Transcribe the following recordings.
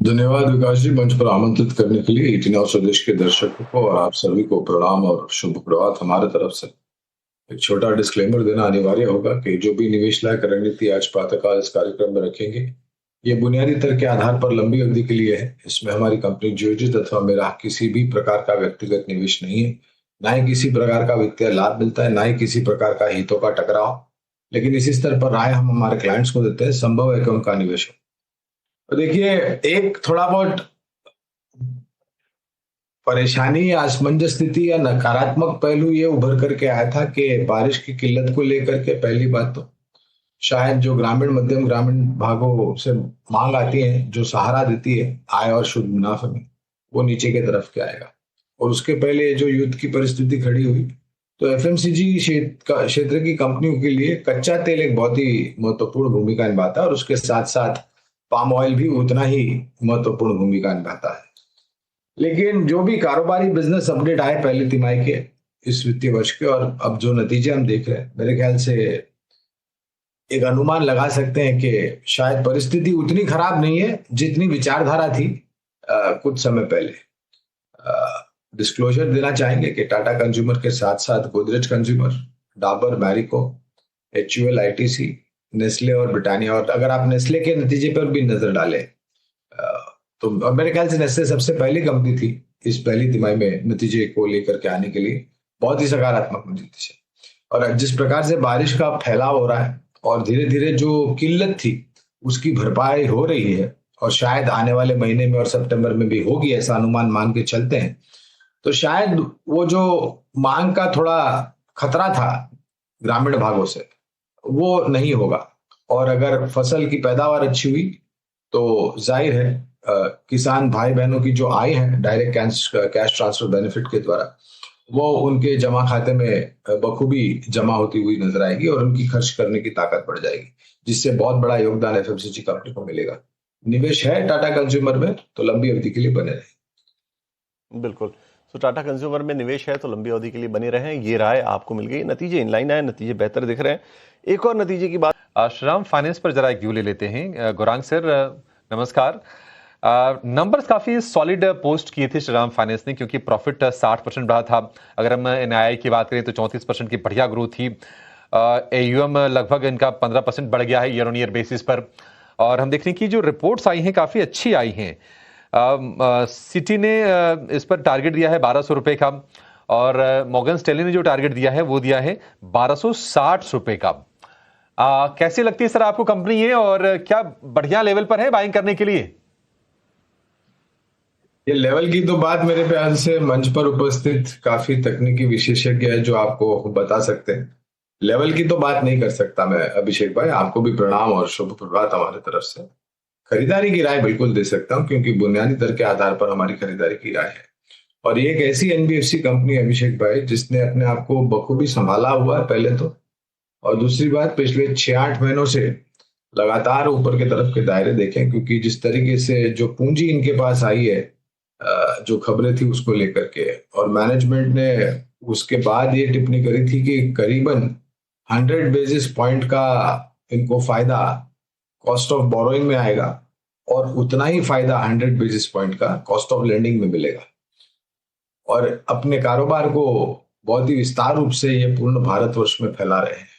धन्यवाद विकास जी, मंच पर आमंत्रित करने के लिए। 18 और स्वदेश के दर्शकों को और आप सभी को प्रणाम और शुभ प्रभात हमारे तरफ से। एक छोटा डिस्क्लेमर देना अनिवार्य होगा कि जो भी निवेश लायक रणनीति आज प्रातःकाल इस कार्यक्रम में रखेंगे, ये बुनियादी तर्क के आधार पर लंबी अवधि के लिए है। इसमें हमारी कंपनी नियोजित अथवा मेरा किसी भी प्रकार का व्यक्तिगत निवेश नहीं है। ना ही किसी प्रकार का वित्तीय लाभ मिलता है, ना ही किसी प्रकार का हितों का टकराव। लेकिन इसी स्तर पर राय हम हमारे क्लाइंट्स को देते हैं, संभव है कि उनका निवेश हो। तो देखिए, एक थोड़ा बहुत परेशानी या असमंजस स्थिति या नकारात्मक पहलू ये उभर करके आया था कि बारिश की किल्लत को लेकर के पहली बात तो शायद जो ग्रामीण मध्यम ग्रामीण भागों से मांग आती है, जो सहारा देती है आय और शुद्ध मुनाफे में, वो नीचे की तरफ के आएगा। और उसके पहले जो युद्ध की परिस्थिति खड़ी हुई, तो एफएमसीजी क्षेत्र की कंपनियों के लिए कच्चा तेल एक बहुत ही महत्वपूर्ण भूमिका निभाता है और उसके साथ साथ पाम ऑयल भी उतना ही महत्वपूर्ण भूमिका निभाता है। लेकिन जो भी कारोबारी बिजनेस अपडेट आए पहले तिमाही के इस वित्तीय वर्ष के, और अब जो नतीजे हम देख रहे हैं, मेरे ख्याल से एक अनुमान लगा सकते हैं कि शायद परिस्थिति उतनी खराब नहीं है जितनी विचारधारा थी कुछ समय पहले। डिस्क्लोजर देना चाहेंगे कि टाटा कंज्यूमर के साथ साथ Godrej consumer, Dabur, Marico, HUL, ITC, Nestle और ब्रिटानिया, और अगर आप नेस्ले के नतीजे पर भी नजर डालें, तो अब मेरे ख्याल से नेस्ले सबसे पहली कंपनी थी इस पहली तिमाही में नतीजे को लेकर के आने के लिए बहुत ही सकारात्मक नतीजे। और जिस प्रकार से बारिश का फैलाव हो रहा है और धीरे धीरे जो किल्लत थी उसकी भरपाई हो रही है, और शायद आने वाले महीने में और सितंबर में भी होगी, ऐसा अनुमान मान के चलते हैं, तो शायद वो जो मांग का थोड़ा खतरा था ग्रामीण भागों से, वो नहीं होगा। और अगर फसल की पैदावार अच्छी हुई तो जाहिर है किसान भाई बहनों की जो आय है डायरेक्ट कैश ट्रांसफर बेनिफिट के द्वारा, वो उनके जमा खाते में बखूबी जमा होती हुई नजर आएगी और उनकी खर्च करने की ताकत बढ़ जाएगी, जिससे बहुत बड़ा योगदान एफएमसीजी कंपनी को मिलेगा। निवेश है टाटा कंज्यूमर में तो लंबी अवधि के लिए बने रहे। बिल्कुल। तो टाटा कंज्यूमर में निवेश है तो लंबी अवधि के लिए बने रहें, ये राय आपको मिल गई। नतीजे इनलाइन आए, नतीजे बेहतर दिख रहे हैं। एक और नतीजे की बात श्रीराम फाइनेंस पर जरा एक व्यू ले लेते हैं। गौरांग सर, नमस्कार। नंबर्स काफी सॉलिड पोस्ट किए थे श्रीराम फाइनेंस ने, क्योंकि प्रॉफिट 60% बढ़ा था। अगर हम एनआईआई की बात करें तो 34% की बढ़िया ग्रोथ थी। एयूएम लगभग इनका 15% बढ़ गया है ईयर ऑन ईयर बेसिस पर। और हम देखने की जो रिपोर्ट्स आई हैं काफी अच्छी आई हैं। सिटी ने इस पर टारगेट दिया है 1200 रुपए का, और मॉर्गन स्टैनली ने जो टारगेट दिया है वो दिया है 1260 रुपए का। कैसी लगती है सर आपको कंपनी ये, और क्या बढ़िया लेवल पर है बाइंग करने के लिए? ये लेवल की तो बात मेरे ख्याल से मंच पर उपस्थित काफी तकनीकी विशेषज्ञ है जो आपको बता सकते हैं। लेवल की तो बात नहीं कर सकता मैं, अभिषेक भाई। आपको भी प्रणाम और शुभ प्रभात हमारे तरफ से। खरीदारी की राय बिल्कुल दे सकता हूं, क्योंकि बुनियादी दर के आधार पर हमारी खरीदारी की राय है। और ये एक ऐसी एनबीएफसी कंपनी है अभिषेक भाई जिसने अपने आप को बखूबी संभाला हुआ है पहले तो, और दूसरी बात पिछले 6-8 महीनों से लगातार ऊपर के तरफ के दायरे देखें, क्योंकि जिस तरीके से जो पूंजी इनके पास आई है, जो खबरें थी उसको लेकर के, और मैनेजमेंट ने उसके बाद ये टिप्पणी करी थी कि करीबन 100 बेसिस पॉइंट का इनको फायदा कॉस्ट ऑफ बोरोइंग में आएगा, और उतना ही फायदा 100 बेसिस पॉइंट का कॉस्ट ऑफ लेंडिंग में मिलेगा। और अपने कारोबार को बहुत ही विस्तार रूप से ये पूर्ण भारतवर्ष में फैला रहे हैं।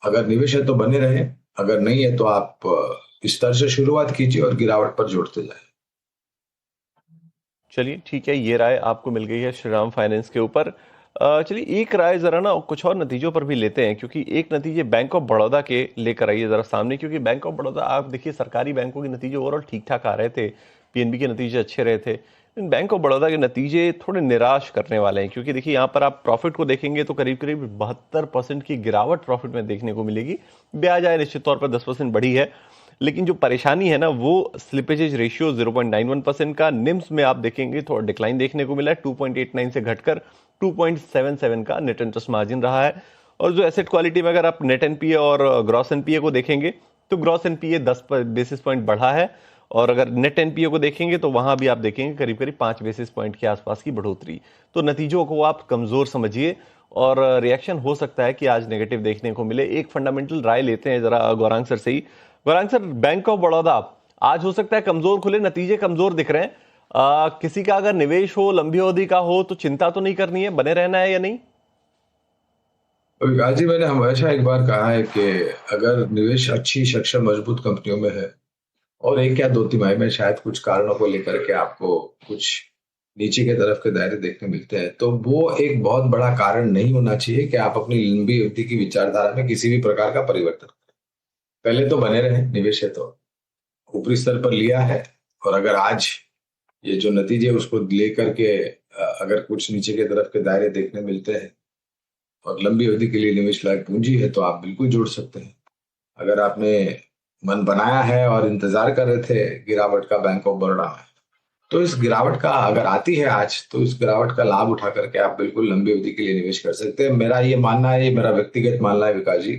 अगर निवेश है तो बने रहे, अगर नहीं है तो आप इस स्तर से शुरुआत कीजिए और गिरावट पर जोड़ते जाए। चलिए ठीक है, ये राय आपको मिल गई है श्रीराम फाइनेंस के ऊपर। चलिए एक राय जरा ना कुछ और नतीजों पर भी लेते हैं, क्योंकि एक नतीजे बैंक ऑफ बड़ौदा के लेकर आइए जरा सामने। क्योंकि बैंक ऑफ बड़ौदा, आप देखिए सरकारी बैंकों के नतीजे ओवरऑल ठीक ठाक आ रहे थे, पीएनबी के नतीजे अच्छे रहे थे, लेकिन बैंक ऑफ बड़ौदा के नतीजे थोड़े निराश करने वाले हैं। क्योंकि देखिए यहाँ पर आप प्रॉफिट को देखेंगे तो करीब करीब 72% की गिरावट प्रॉफिट में देखने को मिलेगी। ब्याज आय निश्चित तौर पर 10% बढ़ी है, लेकिन जो परेशानी है ना वो स्लिपेजेज रेशियो 0.91% का। निम्स में आप देखेंगे थोड़ा डिक्लाइन देखने को मिला है, 2.89 से घटकर 2.77 का नेट इंटरेस्ट मार्जिन रहा है। और जो एसेट क्वालिटी में अगर आप नेट एनपीए और ग्रॉस एनपीए को देखेंगे तो ग्रॉस एनपीए 10 बेसिस पॉइंट बढ़ा है, और अगर नेट एनपीए को देखेंगे तो वहां भी आप देखेंगे करीब करीब 5 बेसिस पॉइंट के आसपास की बढ़ोतरी। तो नतीजों को आप कमजोर समझिए, और रिएक्शन हो सकता है कि आज नेगेटिव देखने को मिले। एक फंडामेंटल राय लेते हैं जरा गौरांग सर से ही। Gaurang sir, bank of Baroda आज हो सकता है कमजोर खुले, नतीजे कमजोर दिख रहे हैं। किसी का अगर निवेश हो, लंबी अवधि का हो, तो चिंता तो नहीं करनी है, बने रहना है या नहीं? विकास जी, मैंने हमेशा एक बार कहा है कि अगर निवेश अच्छी सक्षम मजबूत कंपनियों में है और एक या दो तिमाही में शायद कुछ कारणों को लेकर के आपको कुछ नीचे के तरफ के दायरे देखने मिलते हैं, तो वो एक बहुत बड़ा कारण नहीं होना चाहिए कि आप अपनी लंबी अवधि की विचारधारा में किसी भी प्रकार का परिवर्तन करें। पहले तो बने रहे, निवेश है तो ऊपरी स्तर पर लिया है, और अगर आज ये जो नतीजे उसको लेकर के अगर कुछ नीचे के तरफ के दायरे देखने मिलते हैं और लंबी अवधि के लिए निवेश लायक पूंजी है, तो आप बिल्कुल जोड़ सकते हैं। अगर आपने मन बनाया है और इंतजार कर रहे थे गिरावट का बैंक ऑफ बड़ौदा में, तो इस गिरावट का अगर आती है आज, तो इस गिरावट का लाभ उठा करके आप बिल्कुल लंबी अवधि के लिए निवेश कर सकते हैं। मेरा ये मानना है, ये मेरा व्यक्तिगत मानना है विकास जी,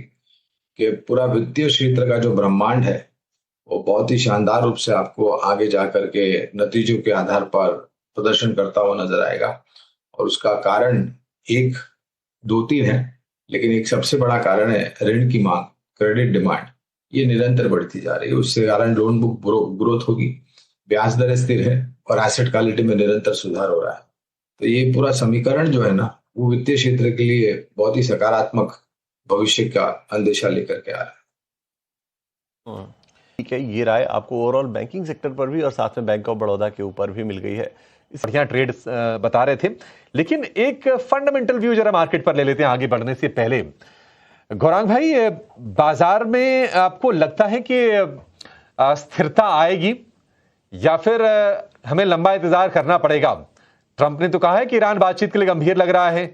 कि पूरा वित्तीय क्षेत्र का जो ब्रह्मांड है वो बहुत ही शानदार रूप से आपको आगे जा करके नतीजों के आधार पर प्रदर्शन करता हुआ नजर आएगा। और उसका कारण एक दो तीन है, लेकिन एक सबसे बड़ा कारण है ऋण की मांग, क्रेडिट डिमांड। ये निरंतर बढ़ती जा रही है, उससे कारण लोन बुक ग्रोथ होगी, ब्याज दरें स्थिर है और एसेट क्वालिटी में निरंतर सुधार हो रहा है। तो ये पूरा समीकरण जो है ना, वो वित्तीय क्षेत्र के लिए बहुत ही सकारात्मक भविष्य का अंदेशा लेकर के आ रहा है। ठीक है, ये राय आपको ओवरऑल बैंकिंग सेक्टर पर भी और साथ में बैंक ऑफ बड़ौदा के ऊपर भी मिल गई है। बढ़िया ट्रेड बता रहे थे, लेकिन एक फंडामेंटल व्यू जरा मार्केट पर ले लेते हैं आगे बढ़ने से पहले। गौरांग भाई, बाजार में आपको लगता है कि स्थिरता आएगी या फिर हमें लंबा इंतजार करना पड़ेगा? ट्रंप ने तो कहा है कि ईरान बातचीत के लिए गंभीर लग रहा है,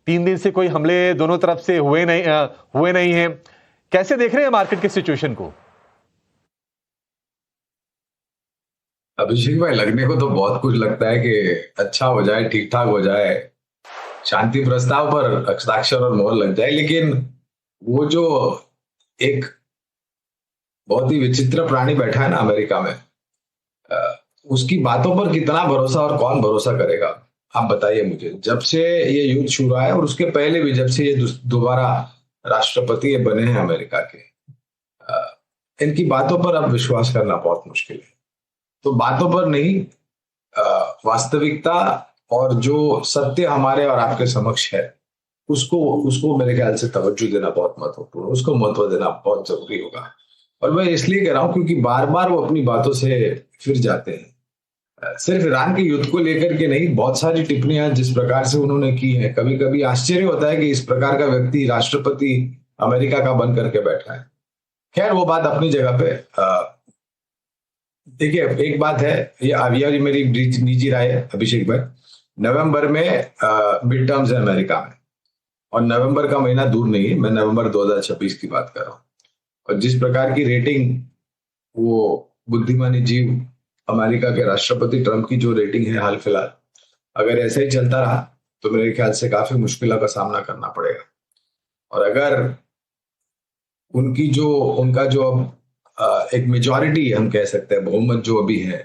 3 दिन से कोई हमले दोनों तरफ से हुए नहीं हैं। कैसे देख रहे हैं मार्केट की सिचुएशन को? अभिषेक भाई, लगने को तो बहुत कुछ लगता है कि अच्छा हो जाए, ठीक ठाक हो जाए, शांति प्रस्ताव पर हस्ताक्षर और मोहर लग जाए, लेकिन वो जो एक बहुत ही विचित्र प्राणी बैठा है ना अमेरिका में, उसकी बातों पर कितना भरोसा और कौन भरोसा करेगा? आप बताइए मुझे। जब से ये युद्ध शुरू हुआ है और उसके पहले भी, जब से ये दोबारा राष्ट्रपति बने हैं अमेरिका के, इनकी बातों पर अब विश्वास करना बहुत मुश्किल है। तो बातों पर नहीं, वास्तविकता और जो सत्य हमारे और आपके समक्ष है, उसको मेरे ख्याल से तवज्जो देना बहुत महत्वपूर्ण, उसको महत्व देना बहुत जरूरी होगा। और मैं इसलिए कह रहा हूं क्योंकि बार बार वो अपनी बातों से फिर जाते हैं। सिर्फ ईरान के युद्ध को लेकर के नहीं, बहुत सारी टिप्पणियां जिस प्रकार से उन्होंने की है, कभी कभी आश्चर्य होता है कि इस प्रकार का व्यक्ति राष्ट्रपति अमेरिका का बन करके बैठा है। खैर, वो बात अपनी जगह पे। देखिए, एक बात है, ये मेरी निजी राय है अभिषेक भाई। नवंबर में मिड टर्म्स है अमेरिका में, और नवंबर का महीना दूर नहीं है, मैं नवंबर 2026 की बात कर रहा हूँ। और जिस प्रकार की रेटिंग वो बुद्धिमानी जीव अमेरिका के राष्ट्रपति ट्रंप की जो रेटिंग है हाल फिलहाल, अगर ऐसा ही चलता रहा तो मेरे ख्याल से काफी मुश्किलों का सामना करना पड़ेगा। और अगर उनका जो अब एक मेजॉरिटी हम कह सकते हैं, बहुमत जो अभी है,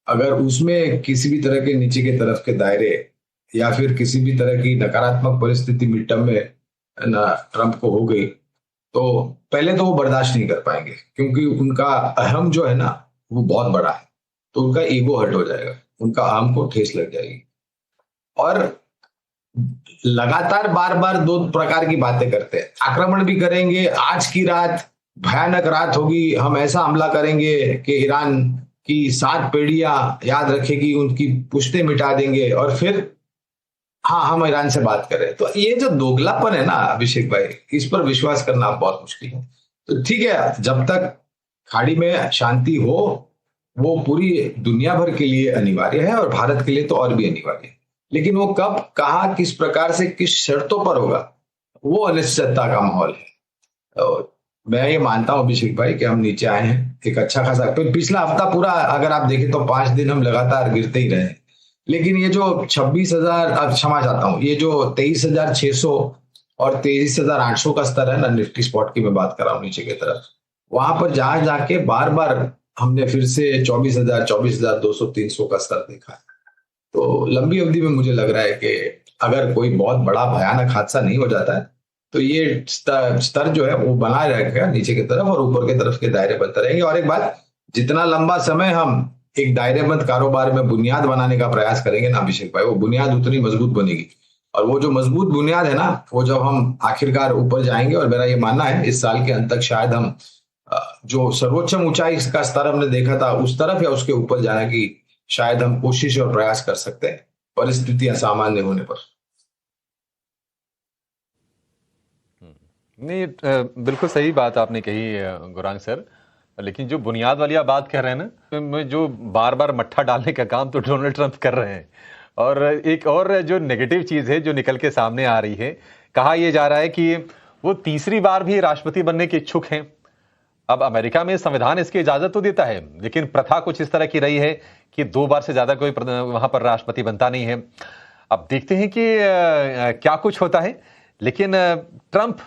अगर उसमें किसी भी तरह के नीचे के तरफ के दायरे या फिर किसी भी तरह की नकारात्मक परिस्थिति मिड टर्म में ना ट्रंप को हो गई, तो पहले तो वो बर्दाश्त नहीं कर पाएंगे, क्योंकि उनका अहम जो है ना वो बहुत बड़ा है, तो उनका ईगो हर्ट हो जाएगा, उनका अहम को ठेस लग जाएगी। और लगातार बार बार दो प्रकार की बातें करते हैं, आक्रमण भी करेंगे, आज की रात भयानक रात होगी, हम ऐसा हमला करेंगे कि ईरान की 7 पीढ़ियां याद रखेगी, उनकी पुश्तें मिटा देंगे, और फिर हाँ, हम ईरान से बात करें। तो ये जो दोगलापन है ना अभिषेक भाई, इस पर विश्वास करना बहुत मुश्किल है। तो ठीक है, जब तक खाड़ी में शांति हो, वो पूरी दुनिया भर के लिए अनिवार्य है और भारत के लिए तो और भी अनिवार्य है, लेकिन वो कब, कहाँ, किस प्रकार से, किस शर्तों पर होगा, वो अनिश्चितता का माहौल है। तो मैं ये मानता हूं अभिषेक भाई कि हम नीचे आए हैं एक अच्छा खासा, पिछला हफ्ता पूरा अगर आप देखें तो 5 दिन हम लगातार गिरते ही रहे, लेकिन ये जो 26,000, अब क्षमा चाहता हूं, ये जो 23,600 और 23,800 का स्तर है ना, निफ्टी स्पॉट की मैं बात कर रहा हूँ नीचे की तरफ, वहां पर जहां जाके बार बार हमने फिर से 24,000, 24,200, 300 का स्तर देखा है। तो लंबी अवधि में मुझे लग रहा है कि अगर कोई बहुत बड़ा भयानक हादसा नहीं हो जाता है, तो ये स्तर जो है वो बना रहेगा नीचे की तरफ, और ऊपर की तरफ के दायरे बनते रहेंगे। और एक बात, जितना लंबा समय हम एक दायरेबंद कारोबार में बुनियाद बनाने का प्रयास करेंगे ना अभिषेक भाई, वो बुनियाद उतनी मजबूत बनेगी। और वो जो मजबूत बुनियाद है ना, वो जब हम आखिरकार ऊपर जाएंगे, और मेरा ये मानना है इस साल के अंत तक शायद हम जो सर्वोच्चम ऊंचाई का स्तर हमने देखा था उस तरफ या उसके ऊपर जाने की शायद हम कोशिश और प्रयास कर सकते हैं, परिस्थितियां सामान्य होने पर। नहीं, बिल्कुल सही बात आपने कही गुरांग सर। लेकिन जो बुनियाद वाली आप बात कर रहे हैं ना, तो जो बार बार मट्ठा डालने का काम तो डोनाल्ड ट्रंप कर रहे हैं। और एक और जो नेगेटिव चीज है जो निकल के सामने आ रही है, कहा यह जा रहा है कि वो तीसरी बार भी राष्ट्रपति बनने के इच्छुक हैं। अब अमेरिका में संविधान इसकी इजाजत तो देता है, लेकिन प्रथा कुछ इस तरह की रही है कि 2 बार से ज्यादा कोई वहां पर राष्ट्रपति बनता नहीं है। अब देखते हैं कि क्या कुछ होता है। लेकिन ट्रंप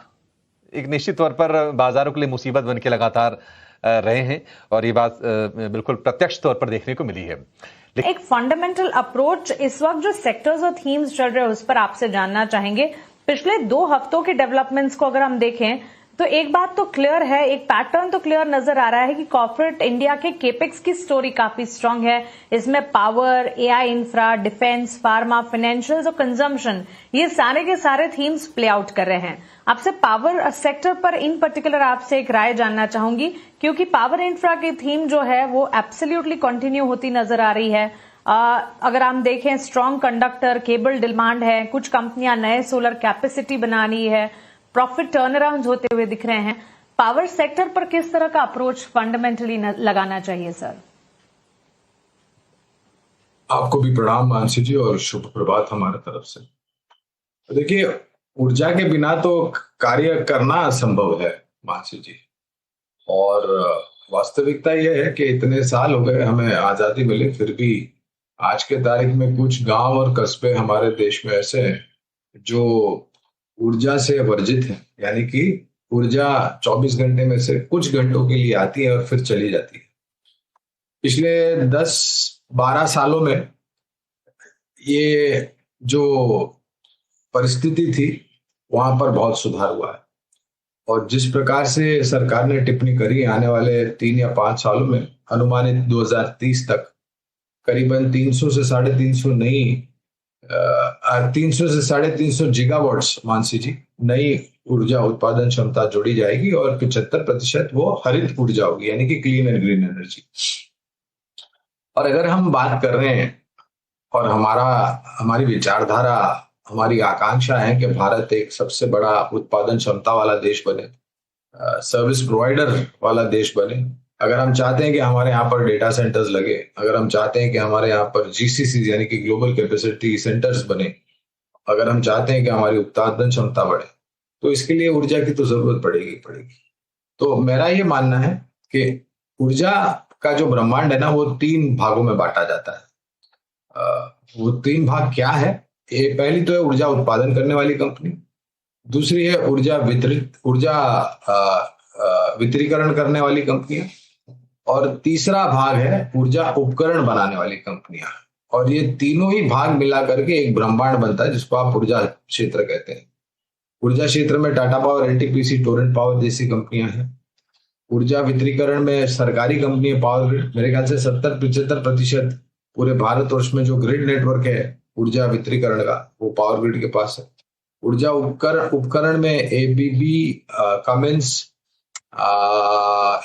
एक निश्चित तौर पर बाजारों के लिए मुसीबत बन के लगातार रहे हैं, और ये बात बिल्कुल प्रत्यक्ष तौर पर देखने को मिली है। एक फंडामेंटल अप्रोच इस वक्त जो सेक्टर्स और थीम्स चल रहे हैं उस पर आपसे जानना चाहेंगे। पिछले 2 हफ्तों के डेवलपमेंट्स को अगर हम देखें तो एक बात तो क्लियर है, एक पैटर्न तो क्लियर नजर आ रहा है कि कॉर्पोरेट इंडिया के केपेक्स की स्टोरी काफी स्ट्रांग है। इसमें power, AI infra, defence, pharma, financials और कंजम्पशन, ये सारे के सारे थीम्स प्ले आउट कर रहे हैं। आपसे पावर सेक्टर पर इन पर्टिकुलर आपसे एक राय जानना चाहूंगी, क्योंकि पावर इंफ्रा की थीम जो है वो एब्सोल्युटली कंटिन्यू होती नजर आ रही है। अगर हम देखें, स्ट्रांग कंडक्टर केबल डिमांड है, कुछ कंपनियां नए सोलर कैपेसिटी बना रही है, प्रॉफिट टर्न अराउंड होते हुए दिख रहे हैं। पावर सेक्टर पर किस तरह का अप्रोच फंडामेंटली लगाना चाहिए सर? आपको भी प्रणाम मानसी जी, और शुभ प्रभात हमारे तरफ से। देखिए, ऊर्जा के बिना तो कार्य करना असंभव है मानसी जी, और वास्तविकता यह है कि इतने साल हो गए हमें आजादी मिले, फिर भी आज के तारीख में कुछ गांव और कस्बे हमारे देश में ऐसे हैं जो ऊर्जा से वर्जित है। यानी कि ऊर्जा 24 घंटे में से कुछ घंटों के लिए आती है और फिर चली जाती है। पिछले 10-12 सालों में ये जो परिस्थिति थी वहां पर बहुत सुधार हुआ है, और जिस प्रकार से सरकार ने टिप्पणी करी, आने वाले 3 या 5 सालों में अनुमानित 2030 तक करीबन 300 से 350 नई 300 से 350 गीगावाट्स मानसी जी नई ऊर्जा उत्पादन क्षमता जोड़ी जाएगी, और 75% वो हरित ऊर्जा होगी, यानी कि क्लीन एंड ग्रीन एनर्जी। और अगर हम बात कर रहे हैं, और हमारी विचारधारा, हमारी आकांक्षा है कि भारत एक सबसे बड़ा उत्पादन क्षमता वाला देश बने, सर्विस प्रोवाइडर वाला देश बने, अगर हम चाहते हैं कि हमारे यहाँ पर डेटा सेंटर्स लगे, अगर हम चाहते हैं कि हमारे यहाँ पर जीसीसी यानी कि ग्लोबल कैपेसिटी सेंटर्स बने, अगर हम चाहते हैं कि हमारी उत्पादन क्षमता बढ़े, तो इसके लिए ऊर्जा की तो जरूरत पड़ेगी। तो मेरा ये मानना है कि ऊर्जा का जो ब्रह्मांड है ना, वो 3 भागों में बांटा जाता है। वो 3 भाग क्या है? ये पहली तो है ऊर्जा उत्पादन करने वाली कंपनी, दूसरी है ऊर्जा वितरीकरण करने वाली कंपनियां, और तीसरा भाग है ऊर्जा उपकरण बनाने वाली कंपनियां। और ये तीनों ही भाग मिला करके एक ब्रह्मांड बनता है जिसको आप ऊर्जा क्षेत्र कहते हैं। ऊर्जा क्षेत्र में Tata power, NTPC, Torrent power जैसी कंपनियां हैं। ऊर्जा वितरीकरण में सरकारी कंपनी है पावर ग्रिड, मेरे ख्याल से 70-75% पूरे भारतवर्ष में जो ग्रिड नेटवर्क है ऊर्जा वितरीकरण का, वो पावर ग्रिड के पास है। ऊर्जा उपकरण में एबीबी, कमिंस,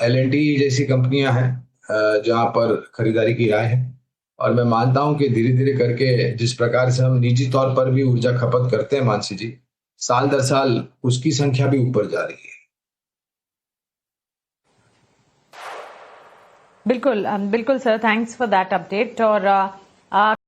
एल&टी जैसी कंपनियां हैं जहां पर खरीदारी की राय है। और मैं मानता हूं कि धीरे धीरे करके जिस प्रकार से हम निजी तौर पर भी ऊर्जा खपत करते हैं मानसी जी, साल दर साल उसकी संख्या भी ऊपर जा रही है। बिल्कुल बिल्कुल sir, thanks for that update. और